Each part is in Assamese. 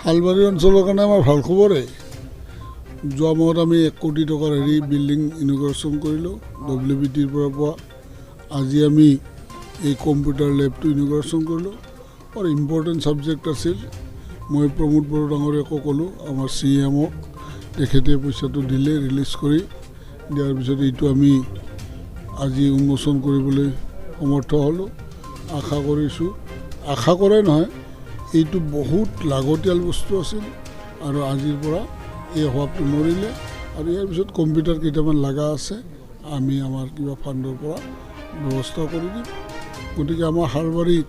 শালবাৰী অঞ্চলৰ কাৰণে আমাৰ ভাল খবৰে যোৱা মাহত আমি 1 কোটি টকাৰ বিল্ডিং ইনগ্ৰেশ্যন কৰিলোঁ WBTৰ পৰা পোৱা আজি আমি এই কম্পিউটাৰ লেবটো ইনগ্ৰেশ্যন কৰিলোঁ আৰু ইম্পৰ্টেণ্ট ছাবজেক্ট আছিল মই প্ৰমোদ বড়ো ডাঙৰীয়াকো ক'লোঁ আমাৰ CMক তেখেতে পইচাটো দিলে ৰিলিজ কৰি দিয়াৰ পিছত এইটো আমি আজি উন্মোচন কৰিবলৈ সমৰ্থ হ'লোঁ আশা কৰাই নহয় এইটো বহুত লাগতিয়াল বস্তু আছিল আৰু আজিৰ পৰা এই অভাৱটো মৰিলে আৰু ইয়াৰ পিছত কম্পিউটাৰ কেইটামান লগা আছে আমি আমাৰ কিবা ফাণ্ডৰ পৰা ব্যৱস্থা কৰি দিম গতিকে আমাৰ শালবাৰীৰ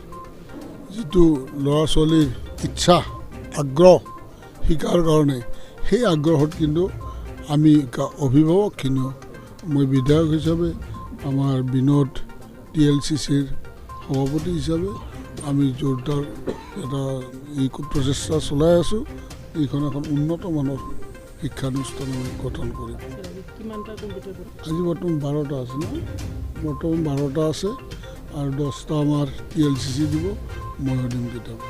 যিটো ল'ৰা ছোৱালীৰ ইচ্ছা আগ্ৰহ শিকাৰ কাৰণে সেই আগ্ৰহত কিন্তু আমি অভিভাৱকখিনিও মই বিধায়ক হিচাপে আমাৰ বিনোদ TLCCৰ সভাপতি হিচাপে আমি জোৰদাৰ এটা এই প্ৰচেষ্টা চলাই আছোঁ এইখন এখন উন্নত মানৰ শিক্ষানুষ্ঠান গঠন কৰিম আজি বৰ্তমান 12টা আছে ন বৰ্তমান 12টা আছে আৰু 10টা আমাৰ TLCC দিব ময়ো দিম কেতিয়াবা